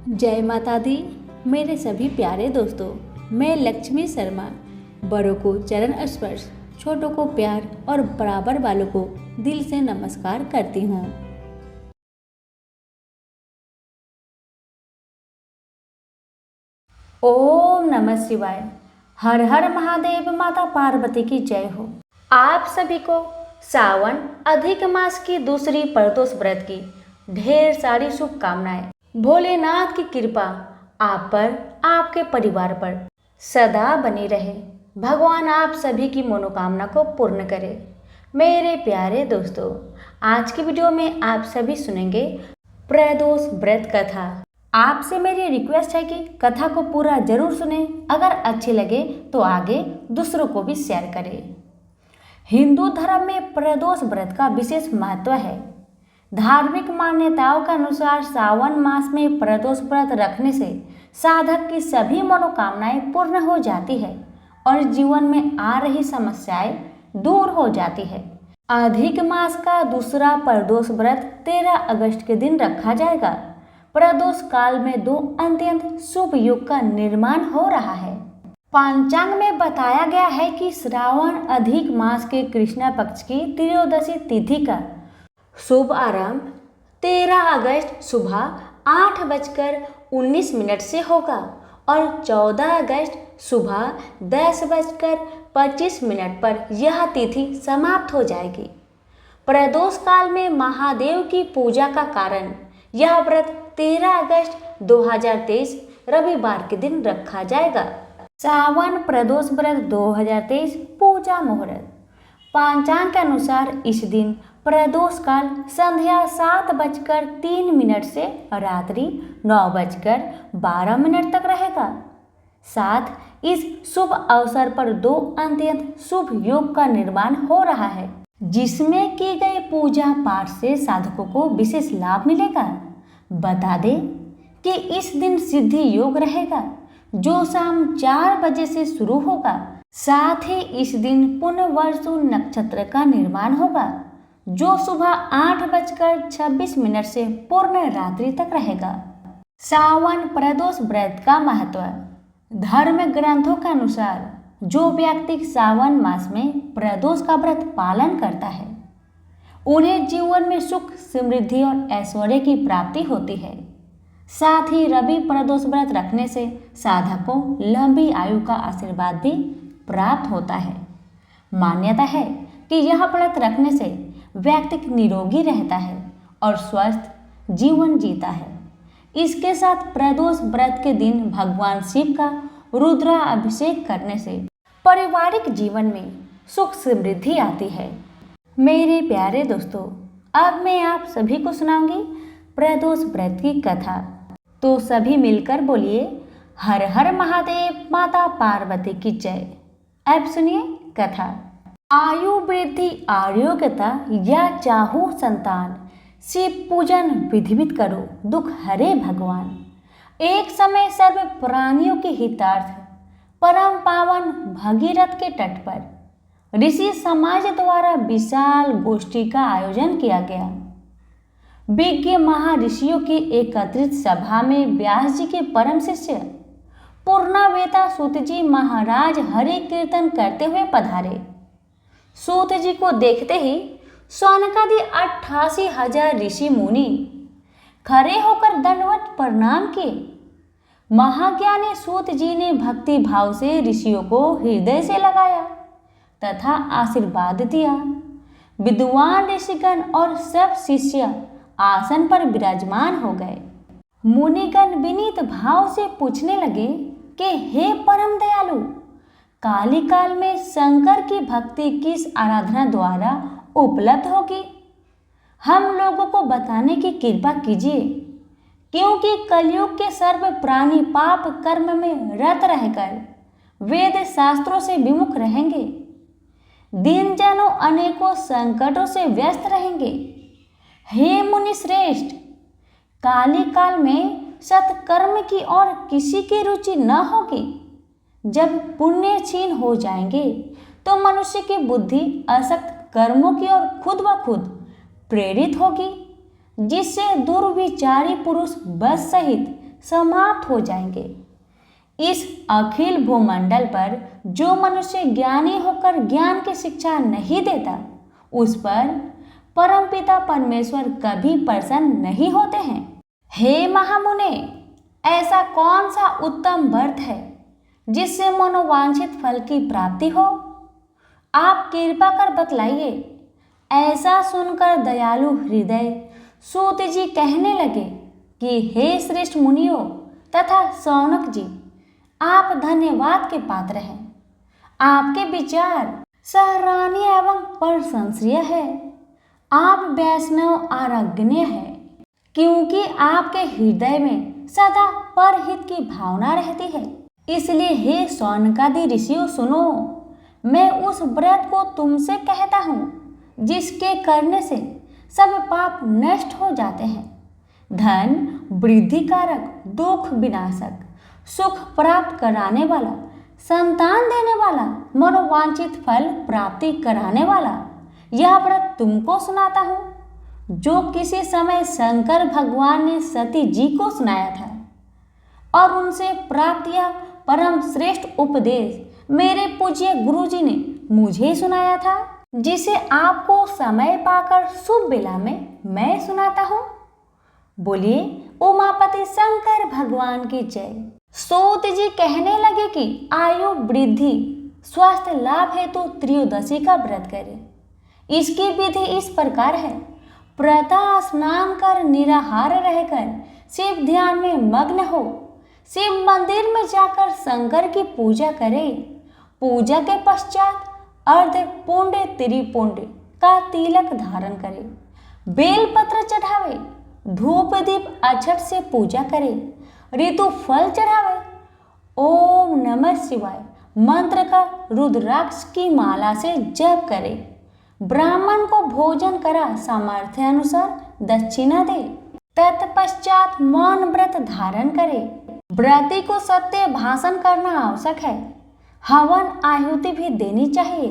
जय माता दी। मेरे सभी प्यारे दोस्तों, मैं लक्ष्मी शर्मा बड़ों को चरण स्पर्श, छोटों को प्यार और बराबर वालों को दिल से नमस्कार करती हूँ। ओम नमः शिवाय। हर हर महादेव। माता पार्वती की जय हो। आप सभी को सावन अधिक मास की दूसरी प्रदोष व्रत की ढेर सारी शुभकामनाएं। भोलेनाथ की कृपा आप पर, आपके परिवार पर सदा बनी रहे। भगवान आप सभी की मनोकामना को पूर्ण करे। मेरे प्यारे दोस्तों, आज की वीडियो में आप सभी सुनेंगे प्रदोष व्रत कथा। आपसे मेरी रिक्वेस्ट है कि कथा को पूरा जरूर सुने। अगर अच्छी लगे तो आगे दूसरों को भी शेयर करें। हिंदू धर्म में प्रदोष व्रत का विशेष महत्व है। धार्मिक मान्यताओं के अनुसार सावन मास में प्रदोष व्रत रखने से साधक की सभी मनोकामनाएं पूर्ण हो जाती है और जीवन में आ रही समस्याएं दूर हो जाती है। अधिक मास का दूसरा प्रदोष व्रत 13 अगस्त के दिन रखा जाएगा। प्रदोष काल में दो अत्यंत शुभ योग का निर्माण हो रहा है। पंचांग में बताया गया है कि श्रावण अधिक मास के कृष्णा पक्ष की त्रयोदशी तिथि का शुभ आरंभ 13 अगस्त सुबह 8:19 से होगा और 14 अगस्त सुबह 10:25 पर यह तिथि समाप्त हो जाएगी। प्रदोष काल में महादेव की पूजा का कारण यह व्रत 13 अगस्त 2023 रविवार के दिन रखा जाएगा। सावन प्रदोष व्रत 2023 पूजा मुहूर्त। पंचांग के अनुसार इस दिन प्रदोष काल संध्या 7:03 से रात्रि 9:12 तक रहेगा। साथ इस शुभ अवसर पर दो अत्यंत शुभ योग का निर्माण हो रहा है, जिसमें की गई पूजा पाठ से साधकों को विशेष लाभ मिलेगा। बता दें कि इस दिन सिद्धि योग रहेगा, जो शाम 4 बजे से शुरू होगा। साथ ही इस दिन पुनर्वसु नक्षत्र का निर्माण होगा, जो सुबह 8:26 से पूर्ण रात्रि तक रहेगा। सावन प्रदोष व्रत का महत्व। धर्म ग्रंथों के अनुसार जो व्यक्ति सावन मास में प्रदोष का व्रत पालन करता है, उन्हें जीवन में सुख, समृद्धि और ऐश्वर्य की प्राप्ति होती है। साथ ही रवि प्रदोष व्रत रखने से साधक को लंबी आयु का आशीर्वाद भी प्राप्त होता है। मान्यता है कि यह व्रत रखने से व्यक्ति निरोगी रहता है और स्वस्थ जीवन जीता है। इसके साथ प्रदोष व्रत के दिन भगवान शिव का रुद्राभिषेक करने से पारिवारिक जीवन में सुख समृद्धि आती है। मेरे प्यारे दोस्तों, अब मैं आप सभी को सुनाऊंगी प्रदोष व्रत की कथा। तो सभी मिलकर बोलिए हर हर महादेव, माता पार्वती की जय। अब सुनिए कथा। आयु वृद्धि, आरोग्यता या चाहू संतान, शिव पूजन विधिवत करो, दुख हरे भगवान। एक समय सर्व प्राणियों के हितार्थ परम पावन भगीरथ के तट पर ऋषि समाज द्वारा विशाल गोष्ठी का आयोजन किया गया। विज्ञ महर्षियों की एकत्रित सभा में व्यास जी के परम शिष्य पूर्णावेता सूत जी महाराज हरि कीर्तन करते हुए पधारे। सूत जी को देखते ही सौनकादि 88,000 ऋषि मुनि खड़े होकर दंडवत प्रणाम किए। महाज्ञानी सूत जी ने भक्ति भाव से ऋषियों को हृदय से लगाया तथा आशीर्वाद दिया। विद्वान ऋषिगण और सब शिष्य आसन पर विराजमान हो गए। मुनिगण विनीत भाव से पूछने लगे कि हे परम दयालु, काली काल में शंकर की भक्ति किस आराधना द्वारा उपलब्ध होगी? हम लोगों को बताने की कृपा कीजिए, क्योंकि कलयुग के सर्व प्राणी पाप कर्म में रत रहकर वेद शास्त्रों से विमुख रहेंगे। दिन जनों अनेकों संकटों से व्यस्त रहेंगे। हे मुनि श्रेष्ठ, काली काल में सत्कर्म की और किसी की रुचि न होगी। जब पुण्य क्षीण हो जाएंगे तो मनुष्य की बुद्धि असक्त कर्मों की ओर खुद ब खुद प्रेरित होगी, जिससे दुर्विचारी पुरुष बस सहित समाप्त हो जाएंगे। इस अखिल भूमंडल पर जो मनुष्य ज्ञानी होकर ज्ञान की शिक्षा नहीं देता, उस पर परमपिता परमेश्वर कभी प्रसन्न नहीं होते हैं। हे महामुने, ऐसा कौन सा उत्तम व्रत है जिससे मनोवांछित फल की प्राप्ति हो? आप कृपा कर बतलाइए। ऐसा सुनकर दयालु हृदय सूत जी कहने लगे कि हे श्रेष्ठ मुनियों तथा शौनक जी, आप धन्यवाद के पात्र हैं। आपके विचार सराहनीय एवं प्रशंसनीय है। आप वैष्णव आराधनीय है, क्योंकि आपके हृदय में सदा परहित की भावना रहती है। इसलिए हे शौनकादि ऋषियों सुनो, मैं उस व्रत को तुमसे कहता हूँ जिसके करने से सब पाप नष्ट हो जाते हैं। धन वृद्धि कारक, दुख विनाशक, सुख प्राप्त कराने वाला, संतान देने वाला, मनोवांछित फल प्राप्ति कराने वाला यह व्रत तुमको सुनाता हूँ, जो किसी समय शंकर भगवान ने सती जी को सुनाया था, और उनसे प्राप्त यह परम श्रेष्ठ उपदेश मेरे पूज्य गुरु जी ने मुझे सुनाया था, जिसे आपको समय पाकर शुभ बेला में मैं सुनाता हूँ। बोलिए उमापति शंकर भगवान की जय। सूत जी कहने लगे कि आयु वृद्धि स्वास्थ्य लाभ हेतु त्रयोदशी का व्रत करें। इसकी विधि इस प्रकार है। प्रातः स्नान कर निराहार रहकर शिव ध्यान में मग्न हो, शिव मंदिर में जाकर शंकर की पूजा करें। पूजा के पश्चात अर्ध पुंड त्रिपुंड का तिलक धारण करे, बेलपत्र चढ़ावे, धूप दीप अक्षत से पूजा करे, ऋतु फल चढ़ावे, ओम नमः शिवाय मंत्र का रुद्राक्ष की माला से जप करे, ब्राह्मण को भोजन करा सामर्थ्य अनुसार दक्षिणा दे, तत्पश्चात मौन व्रत धारण करे। व्रती को सत्य भाषण करना आवश्यक है। हवन आहुति भी देनी चाहिए।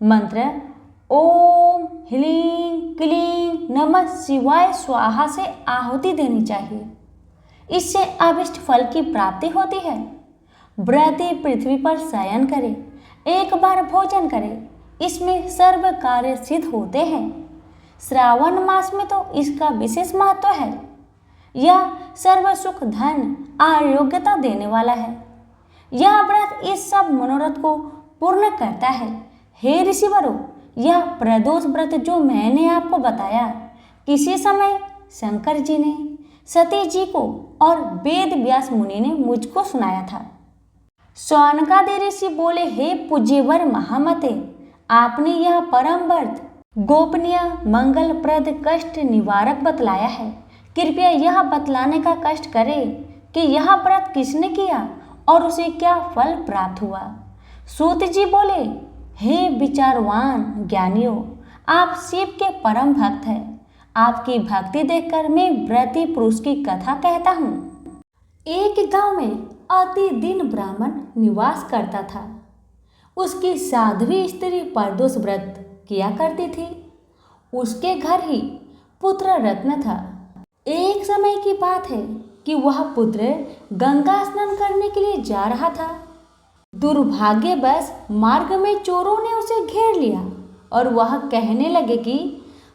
मंत्र ओम ह्लीं क्लीं नमः शिवाय स्वाहा से आहुति देनी चाहिए। इससे अभिष्ट फल की प्राप्ति होती है। व्रती पृथ्वी पर शयन करे, एक बार भोजन करे, इसमें सर्व कार्य सिद्ध होते हैं। श्रावण मास में तो इसका विशेष महत्व है। यह सर्व सुख धन आरोग्यता देने वाला है। यह व्रत इस सब मनोरथ को पूर्ण करता है। हे ऋषिवरों, यह प्रदोष व्रत जो मैंने आपको बताया, किसी समय शंकर जी ने सती जी को और वेद व्यास मुनि ने मुझको सुनाया था। शौनकादि ऋषि बोले, हे पूज्यवर महामते, आपने यह परम व्रत गोपनीय मंगलप्रद कष्ट निवारक बतलाया है। कृपया यह बतलाने का कष्ट करें कि यह व्रत किसने किया और उसे क्या फल प्राप्त हुआ। सूत जी बोले, हे विचारवान ज्ञानियों, आप शिव के परम भक्त हैं। आपकी भक्ति देखकर मैं व्रती पुरुष की कथा कहता हूँ। एक गांव में अति दीन ब्राह्मण निवास करता था। उसकी साध्वी स्त्री प्रदोष व्रत किया करती थी। उसके घर ही पुत्र रत्न था। एक समय की बात है कि वह पुत्र गंगा स्नान करने के लिए जा रहा था। दुर्भाग्यवश मार्ग में चोरों ने उसे घेर लिया और वह कहने लगे कि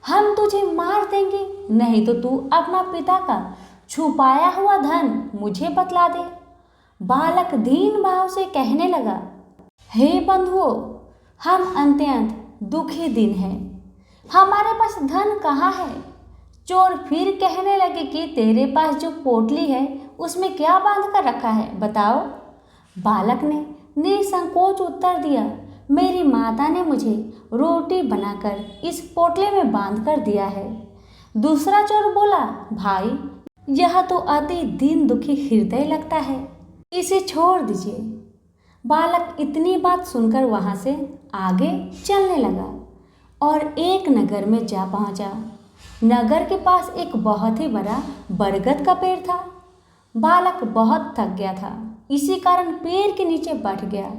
हम तुझे मार देंगे, नहीं तो तू अपना पिता का छुपाया हुआ धन मुझे बतला दे। बालक दीन भाव से कहने लगा, हे बंधुओं, हम अत्यंत दुखी दिन हैं, हमारे पास धन कहाँ है। चोर फिर कहने लगे कि तेरे पास जो पोटली है उसमें क्या बांध कर रखा है, बताओ। बालक ने निसंकोच उत्तर दिया, मेरी माता ने मुझे रोटी बनाकर इस पोटले में बांध कर दिया है। दूसरा चोर बोला, भाई यह तो अति दीन दुखी हृदय लगता है, इसे छोड़ दीजिए। बालक इतनी बात सुनकर वहाँ से आगे चलने लगा और एक नगर में जा पहुँचा। नगर के पास एक बहुत ही बड़ा बरगद का पेड़ था। बालक बहुत थक गया था, इसी कारण पेड़ के नीचे बैठ गया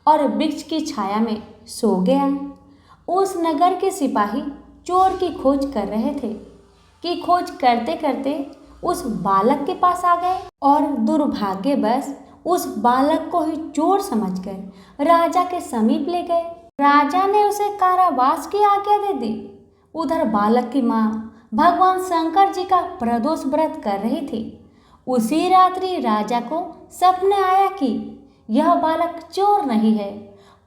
और वृक्ष की छाया में सो गया। उस नगर के सिपाही चोर की खोज कर रहे थे कि खोज करते करते उस बालक के पास आ गए और दुर्भाग्यवश उस बालक को ही चोर समझकर राजा के समीप ले गए। राजा ने उसे कारावास की आज्ञा दे दी। उधर बालक की माँ भगवान शंकर जी का प्रदोष व्रत कर रही थी। उसी रात्रि राजा को सपने आया कि यह बालक चोर नहीं है,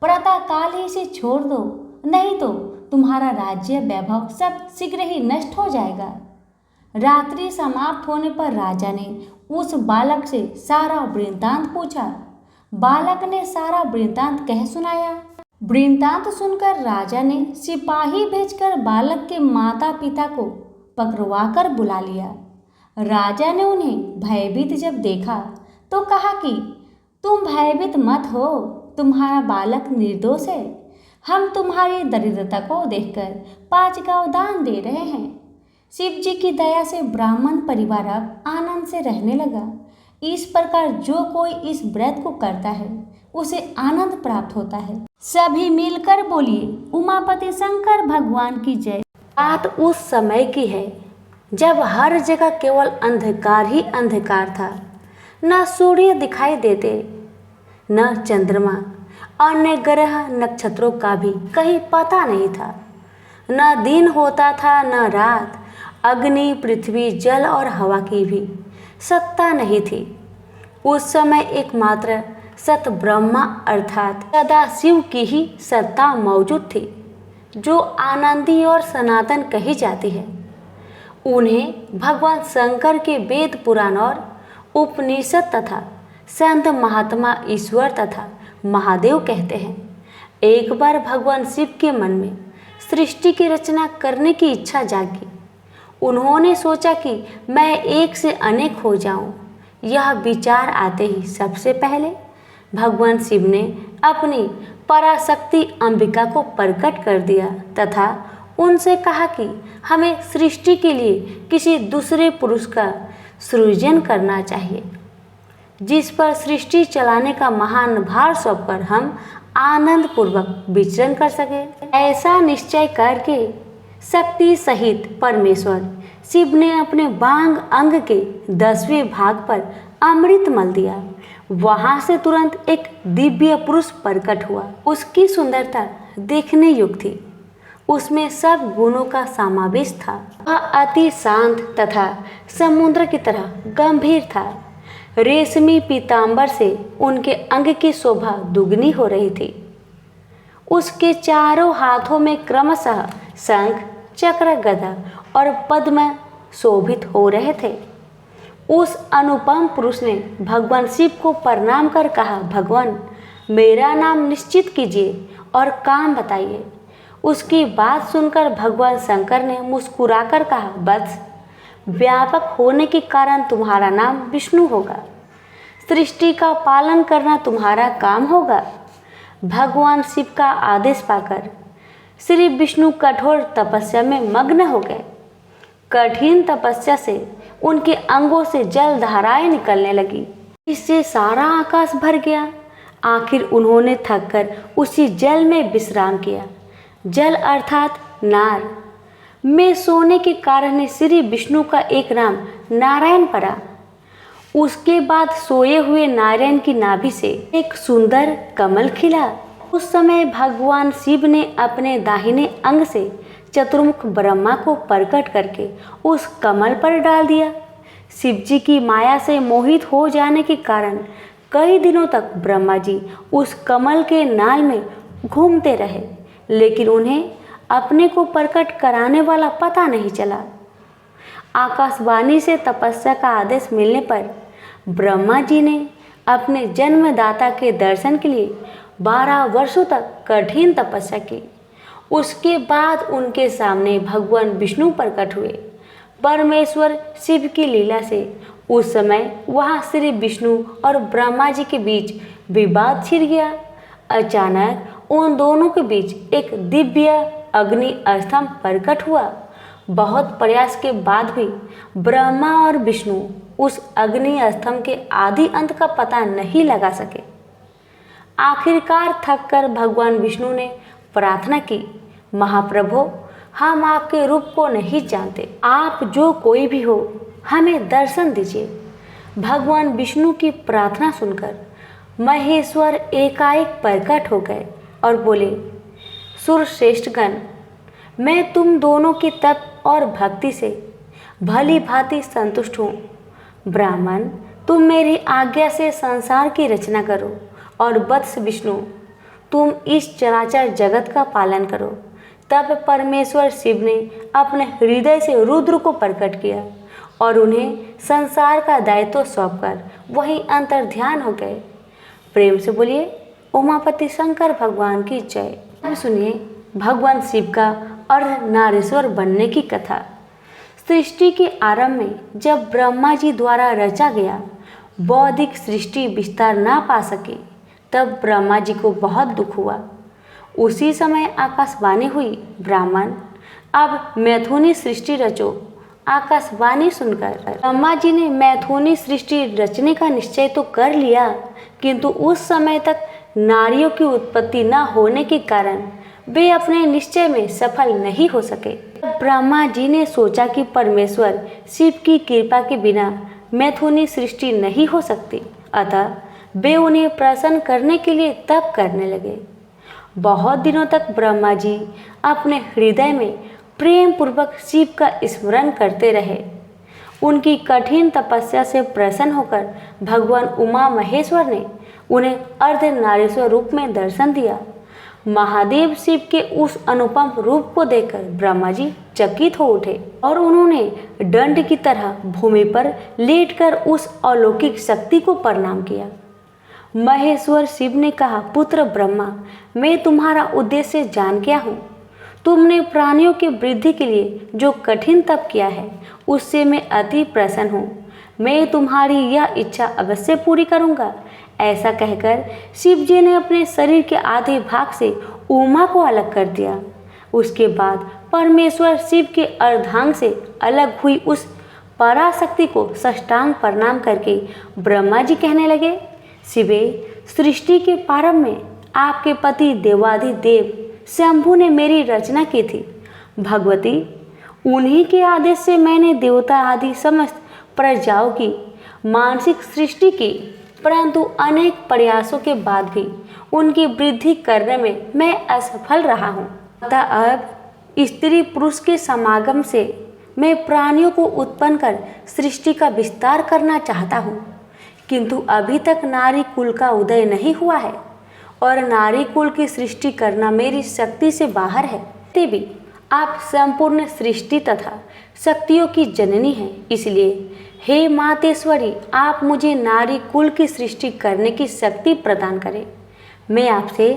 प्रातःकाल ही इसे छोड़ दो, नहीं तो तुम्हारा राज्य वैभव सब शीघ्र ही नष्ट हो जाएगा। रात्रि समाप्त होने पर राजा ने उस बालक से सारा वृत्तांत पूछा। बालक ने सारा वृत्तांत कह सुनाया। वृत्तांत सुनकर राजा ने सिपाही भेजकर बालक के माता पिता को पकड़वाकर बुला लिया। राजा ने उन्हें भयभीत जब देखा तो कहा कि तुम भयभीत मत हो, तुम्हारा बालक निर्दोष है। हम तुम्हारी दरिद्रता को देखकर 5 गांव दान दे रहे हैं। शिव जी की दया से ब्राह्मण परिवार अब आनंद से रहने लगा। इस प्रकार जो कोई इस व्रत को करता है उसे आनंद प्राप्त होता है। सभी मिलकर बोलिए उमापति शंकर भगवान की जय। बात उस समय की है जब हर जगह केवल अंधकार ही अंधकार था। न सूर्य दिखाई देते, न चंद्रमा, अन्य ग्रह नक्षत्रों का भी कहीं पता नहीं था। न दिन होता था न रात। अग्नि, पृथ्वी, जल और हवा की भी सत्ता नहीं थी। उस समय एकमात्र सत ब्रह्मा अर्थात सदाशिव की ही सत्ता मौजूद थी, जो आनंदी और सनातन कही जाती है। उन्हें भगवान शंकर के वेद पुराण और उपनिषद तथा संत महात्मा ईश्वर तथा महादेव कहते हैं। एक बार भगवान शिव के मन में सृष्टि की रचना करने की इच्छा जागी। उन्होंने सोचा कि मैं एक से अनेक हो जाऊं। यह विचार आते ही सबसे पहले भगवान शिव ने अपनी पराशक्ति अंबिका को प्रकट कर दिया तथा उनसे कहा कि हमें सृष्टि के लिए किसी दूसरे पुरुष का सृजन करना चाहिए, जिस पर सृष्टि चलाने का महान भार सौंपकर हम आनंद पूर्वक विचरण कर सके। ऐसा निश्चय करके शक्ति सहित परमेश्वर शिव ने अपने बांग अंग के 10वें भाग पर अमृत मल दिया। वहां से तुरंत एक दिव्य पुरुष प्रकट हुआ। उसकी सुंदरता देखने योग्य थी। उसमें सब गुणों का समावेश था। वह अति शांत तथा समुद्र की तरह गंभीर था। रेशमी पीतांबर से उनके अंग की शोभा दुगनी हो रही थी। उसके चारों हाथों में क्रमशः शंख, चक्र, गदा और पद्म शोभित हो रहे थे। उस अनुपम पुरुष ने भगवान शिव को प्रणाम कर कहा, भगवान मेरा नाम निश्चित कीजिए और काम बताइए। उसकी बात सुनकर भगवान शंकर ने मुस्कुराकर कहा, बस व्यापक होने के कारण तुम्हारा नाम विष्णु होगा। सृष्टि का पालन करना तुम्हारा काम होगा। भगवान शिव का आदेश पाकर श्री विष्णु कठोर तपस्या में मग्न हो गए। कठिन तपस्या से उनके अंगों से जल धाराएं निकलने लगी। इससे सारा आकाश भर गया। आखिर उन्होंने थककर उसी जल में विश्राम किया। जल अर्थात नार में सोने के कारण श्री विष्णु का एक नाम नारायण पड़ा। उसके बाद सोए हुए नारायण की नाभि से एक सुंदर कमल खिला। उस समय भगवान शिव ने अपने दाहिने अंग से चतुर्मुख ब्रह्मा को प्रकट करके उस कमल पर डाल दिया। शिव जी की माया से मोहित हो जाने के कारण कई दिनों तक ब्रह्मा जी उस कमल के नाल में घूमते रहे, लेकिन उन्हें अपने को प्रकट कराने वाला पता नहीं चला। आकाशवाणी से तपस्या का आदेश मिलने पर ब्रह्मा जी ने अपने जन्मदाता के दर्शन के लिए 12 वर्षों तक कठिन तपस्या की। उसके बाद उनके सामने भगवान विष्णु प्रकट हुए। परमेश्वर शिव की लीला से उस समय वहाँ श्री विष्णु और ब्रह्मा जी के बीच विवाद छिड़ गया। अचानक उन दोनों के बीच एक दिव्य अग्नि स्तंभ प्रकट हुआ। बहुत प्रयास के बाद भी ब्रह्मा और विष्णु उस अग्नि स्तंभ के आदि अंत का पता नहीं लगा सके। आखिरकार थककर भगवान विष्णु ने प्रार्थना की, महाप्रभु हम आपके रूप को नहीं जानते। आप जो कोई भी हो हमें दर्शन दीजिए। भगवान विष्णु की प्रार्थना सुनकर महेश्वर एकाएक प्रकट हो गए और बोले, सुरश्रेष्ठगण, मैं तुम दोनों के तप और भक्ति से भली भांति संतुष्ट हूँ। ब्राह्मण, तुम मेरी आज्ञा से संसार की रचना करो और वत्स विष्णु, तुम इस चराचर जगत का पालन करो। तब परमेश्वर शिव ने अपने हृदय से रुद्र को प्रकट किया और उन्हें संसार का दायित्व सौंपकर वहीं अंतर्ध्यान हो गए। प्रेम से बोलिए उमापति शंकर भगवान की जय। अब सुनिए भगवान शिव का अर्धनारीश्वर बनने की कथा। सृष्टि के आरंभ में जब ब्रह्मा जी द्वारा रचा गया बौद्धिक सृष्टि विस्तार ना पा सके, तब ब्रह्मा जी को बहुत दुख हुआ। उसी समय आकाशवाणी हुई, ब्राह्मण, अब मैथुनी सृष्टि रचो। आकाशवाणी सुनकर ब्रह्मा जी ने मैथुनी सृष्टि रचने का निश्चय तो कर लिया, किंतु उस समय तक नारियों की उत्पत्ति न होने के कारण वे अपने निश्चय में सफल नहीं हो सके। ब्रह्मा जी ने सोचा कि परमेश्वर शिव की कृपा के बिना मैथुनी सृष्टि नहीं हो सकती, अतः वे उन्हें प्रसन्न करने के लिए तप करने लगे। बहुत दिनों तक ब्रह्मा जी अपने हृदय में प्रेम पूर्वक शिव का स्मरण करते रहे। उनकी कठिन तपस्या से प्रसन्न होकर भगवान उमा महेश्वर ने उन्हें अर्धनारीश्वर रूप में दर्शन दिया। महादेव शिव के उस अनुपम रूप को देखकर ब्रह्मा जी चकित हो उठे और उन्होंने दंड की तरह भूमि पर लेटकर उस अलौकिक शक्ति को प्रणाम किया। महेश्वर शिव ने कहा, पुत्र ब्रह्मा, मैं तुम्हारा उद्देश्य जान गया हूँ। तुमने प्राणियों की वृद्धि के लिए जो कठिन तप किया है उससे मैं अति प्रसन्न हूँ। मैं तुम्हारी यह इच्छा अवश्य पूरी करूँगा। ऐसा कहकर शिव जी ने अपने शरीर के आधे भाग से उमा को अलग कर दिया। उसके बाद परमेश्वर शिव के अर्धांग से अलग हुई उस पराशक्ति को साष्टांग प्रणाम करके ब्रह्मा जी कहने लगे, शिवे, सृष्टि के प्रारंभ में आपके पति देवाधिदेव शंभु ने मेरी रचना की थी। भगवती, उन्हीं के आदेश से मैंने देवता आदि समस्त प्रजाओं की मानसिक सृष्टि की, परंतु अनेक प्रयासों के बाद भी उनकी वृद्धि करने में मैं असफल रहा हूँ। अतः अब स्त्री पुरुष के समागम से मैं प्राणियों को उत्पन्न कर सृष्टि का विस्तार करना चाहता हूँ, किंतु अभी तक नारी कुल का उदय नहीं हुआ है और नारी कुल की सृष्टि करना मेरी शक्ति से बाहर है। देवी, आप संपूर्ण सृष्टि तथा शक्तियों की जननी हैं, इसलिए हे मातेश्वरी, आप मुझे नारी कुल की सृष्टि करने की शक्ति प्रदान करें। मैं आपसे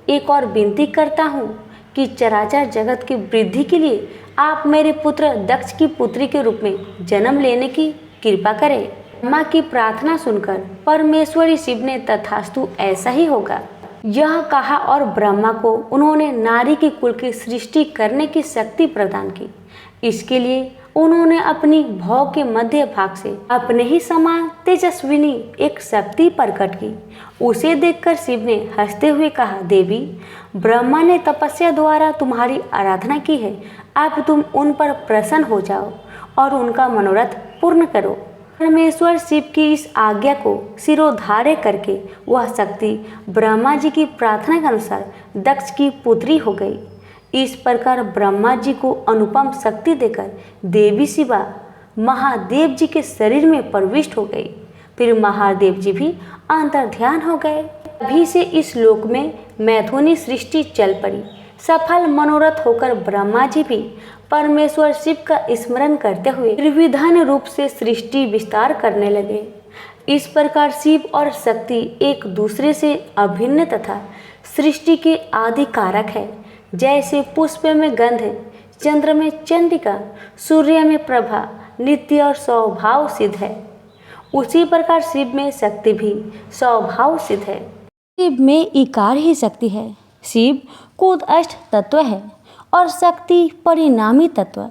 एक और विनती करता हूँ कि चराचर जगत की वृद्धि के लिए आप मेरे पुत्र दक्ष की पुत्री के रूप में जन्म लेने की कृपा करें। ब्रह्मा की प्रार्थना सुनकर परमेश्वरी शिव ने तथास्तु ऐसा ही होगा यह कहा और ब्रह्मा को उन्होंने नारी के कुल की सृष्टि करने की शक्ति प्रदान की। इसके लिए उन्होंने अपनी भौ के मध्य भाग से अपने ही समान तेजस्विनी एक शक्ति प्रकट की। उसे देखकर शिव ने हंसते हुए कहा, देवी, ब्रह्मा ने तपस्या द्वारा तुम्हारी आराधना की है, अब तुम उन पर प्रसन्न हो जाओ और उनका मनोरथ पूर्ण करो। परमेश्वर शिव की इस आज्ञा को सिरोधार्य करके वह शक्ति ब्रह्मा जी की प्रार्थना के अनुसार दक्ष की पुत्री हो गई। इस प्रकार ब्रह्मा जी को अनुपम शक्ति देकर देवी शिवा महादेव जी के शरीर में प्रविष्ट हो गई। फिर महादेव जी भी अंतर्ध्यान हो गए। अभी से इस लोक में मैथुनी सृष्टि चल पड़ी। सफल मनोरथ होकर ब्रह्मा जी भी परमेश्वर शिव का स्मरण करते हुए त्रिविधान रूप से सृष्टि विस्तार करने लगे। इस प्रकार शिव और शक्ति एक दूसरे से अभिन्न तथा सृष्टि के आदि कारक है। जैसे पुष्प में गंध, चंद्र में चंद्रिका, सूर्य में प्रभा नित्य और स्वभाव सिद्ध है, उसी प्रकार शिव में शक्ति भी स्वभाव सिद्ध है। शिव में इकार ही शक्ति है। शिव खुद अष्ट तत्व है और शक्ति परिणामी तत्व।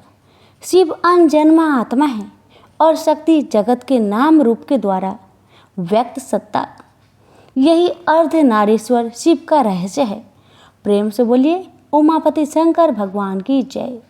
शिव अनजन्मा आत्मा है और शक्ति जगत के नाम रूप के द्वारा व्यक्त सत्ता। यही अर्धनारीश्वर शिव का रहस्य है। प्रेम से बोलिए उमापति शंकर भगवान की जय।